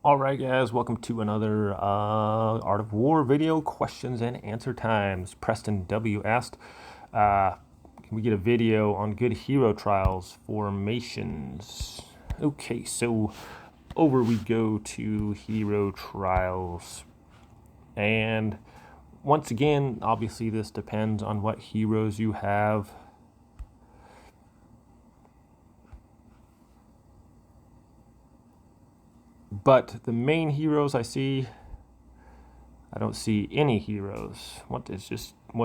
Alright guys, welcome to another Art of War video, questions and answer times. Preston W asked, can we get a video on good hero trials formations? Okay, so over we go to hero trials. And once again, obviously this depends on what heroes you have. But the main heroes I don't see any heroes. What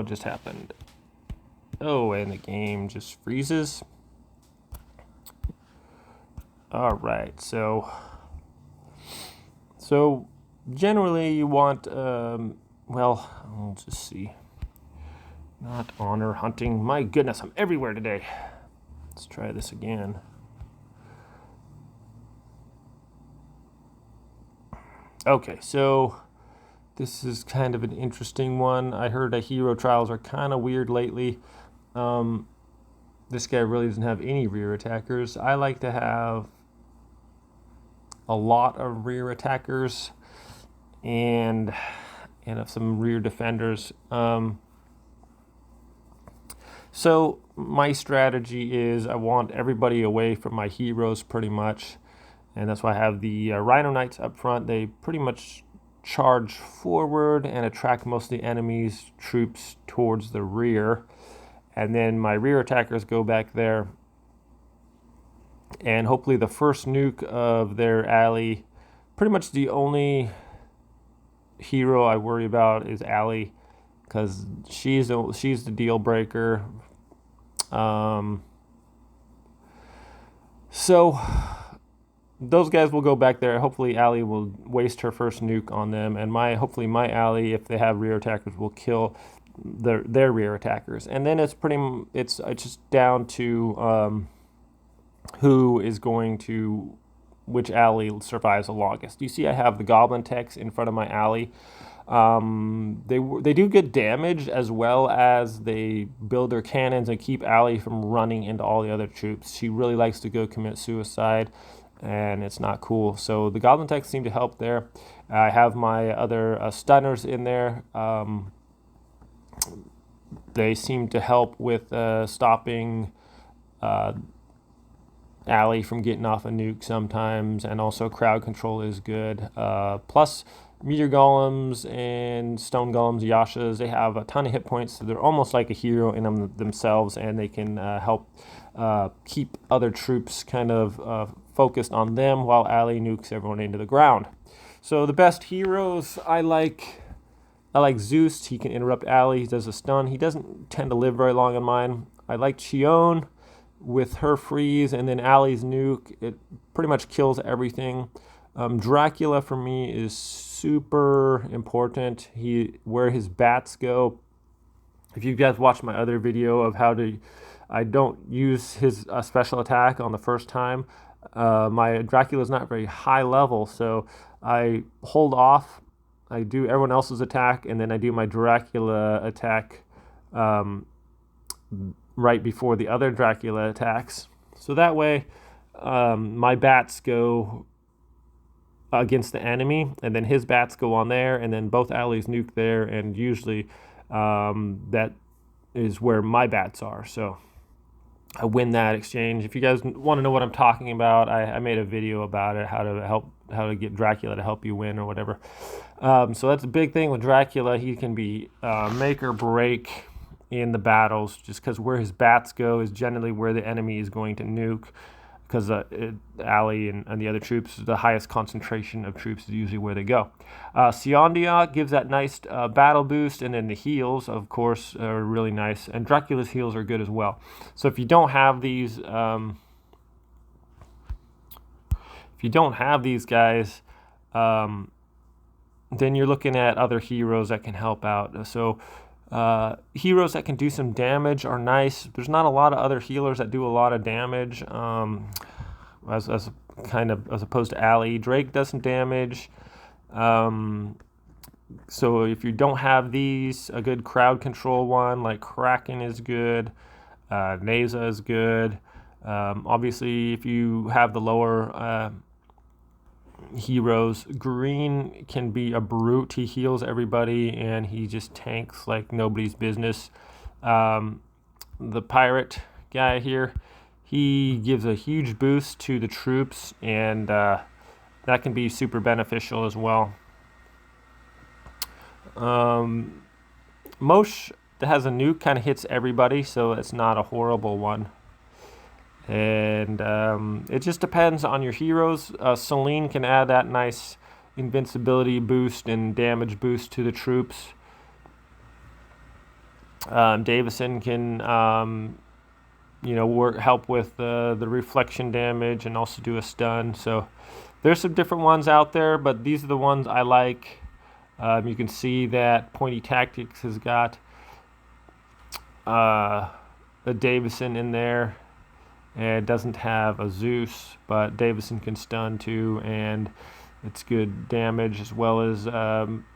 just happened? Oh, and the game just freezes. All right, so generally you want, well, I'll just see. Not honor hunting. My goodness, I'm everywhere today. Let's try this again. Okay, so this is kind of an interesting one. I heard that hero trials are kind of weird lately. This guy really doesn't have any rear attackers. I like to have a lot of rear attackers and some rear defenders. So my strategy is I want everybody away from my heroes pretty much. And that's why I have the Rhino Knights up front. They pretty much charge forward and attract most of the enemy's troops towards the rear. And then my rear attackers go back there. And hopefully the first nuke of their alley, pretty much the only hero I worry about is Allie, because she's the deal breaker. So those guys will go back there. Hopefully Allie will waste her first nuke on them, and hopefully my Allie, if they have rear attackers, will kill their rear attackers. And then it's just down to which Allie survives the longest. You see I have the goblin techs in front of my Allie. They do good damage, as well as they build their cannons and keep Allie from running into all the other troops. She really likes to go commit suicide, and it's not cool. So the goblin techs seem to help there. I have my other stunners in there. They seem to help with stopping Allie from getting off a nuke sometimes, and also crowd control is good. Plus meteor golems and stone golems, Yashas, they have a ton of hit points, so they're almost like a hero in themselves, and they can help keep other troops kind of focused on them while Allie nukes everyone into the ground. So the best heroes I like Zeus. He can interrupt Allie. He does a stun. He doesn't tend to live very long on mine. I like Chion with her freeze, and then Allie's nuke. It pretty much kills everything. Dracula for me is super important. Where his bats go. If you guys watched my other video of I don't use his special attack on the first time. My Dracula is not very high level, so I hold off. I do everyone else's attack, and then I do my Dracula attack right before the other Dracula attacks. So that way, my bats go against the enemy, and then his bats go on there, and then both allies nuke there, and usually that is where my bats are. So I win that exchange. If you guys want to know what I'm talking about, I made a video about it, how to get Dracula to help you win or whatever. So that's a big thing with Dracula. He can be make or break in the battles, just because where his bats go is generally where the enemy is going to nuke, because Allie and the other troops, the highest concentration of troops is usually where they go. Siondia gives that nice battle boost, and then the heals, of course, are really nice, and Dracula's heals are good as well. So if you don't have these, guys, then you're looking at other heroes that can help out. So heroes that can do some damage are nice. There's not a lot of other healers that do a lot of damage, as opposed to Allie. Drake does some damage. So if you don't have these, a good crowd control one like Kraken is good. Neza is good. Obviously, if you have the lower heroes. Green can be a brute. He heals everybody, and he just tanks like nobody's business. The pirate guy here, he gives a huge boost to the troops, and that can be super beneficial as well. Mosh that has a nuke kind of hits everybody, so it's not a horrible one. And it just depends on your heroes. Celine can add that nice invincibility boost and damage boost to the troops. Davison can help with the reflection damage and also do a stun. So there's some different ones out there, but these are the ones I like. You can see that Pointy Tactics has got a Davison in there. And it doesn't have a Zeus, but Davison can stun too, and it's good damage, as well as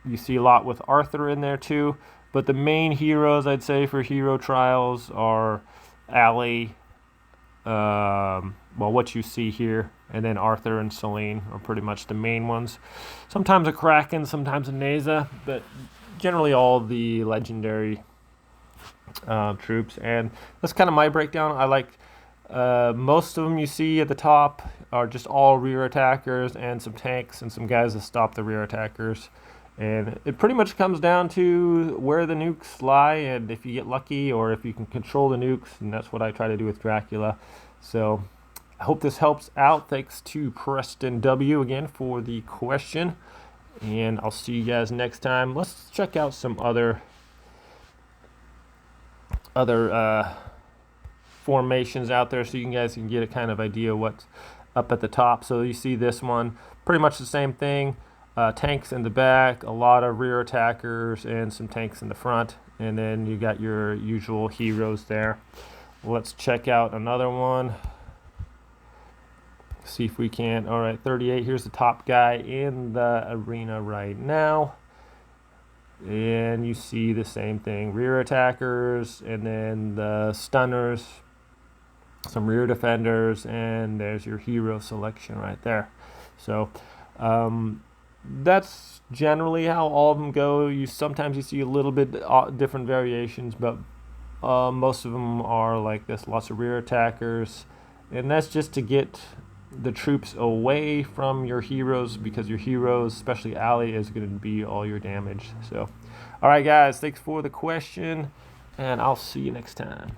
you see a lot with Arthur in there too. But the main heroes, I'd say, for hero trials are Allie, what you see here, and then Arthur and Celine are pretty much the main ones. Sometimes a Kraken, sometimes a Neza, but generally all the legendary troops. And that's kind of my breakdown. I like most of them you see at the top are just all rear attackers and some tanks and some guys that stop the rear attackers. And it pretty much comes down to where the nukes lie and if you get lucky or if you can control the nukes, and that's what I try to do with Dracula. So I hope this helps out. Thanks to Preston W again for the question, and I'll see you guys next time. Let's check out some other formations out there so you guys can get a kind of idea what's up at the top. So you see this one, pretty much the same thing. Tanks in the back, a lot of rear attackers, and some tanks in the front. And then you got your usual heroes there. Let's check out another one. See if we can. All right, 38. Here's the top guy in the arena right now. And you see the same thing. Rear attackers, and then the stunners, some rear defenders, and there's your hero selection right there. So that's generally how all of them go. Sometimes you see a little bit different variations, but most of them are like this. Lots of rear attackers, and that's just to get the troops away from your heroes, because your heroes, especially Allie, is going to be all your damage. So all right guys, thanks for the question, and I'll see you next time.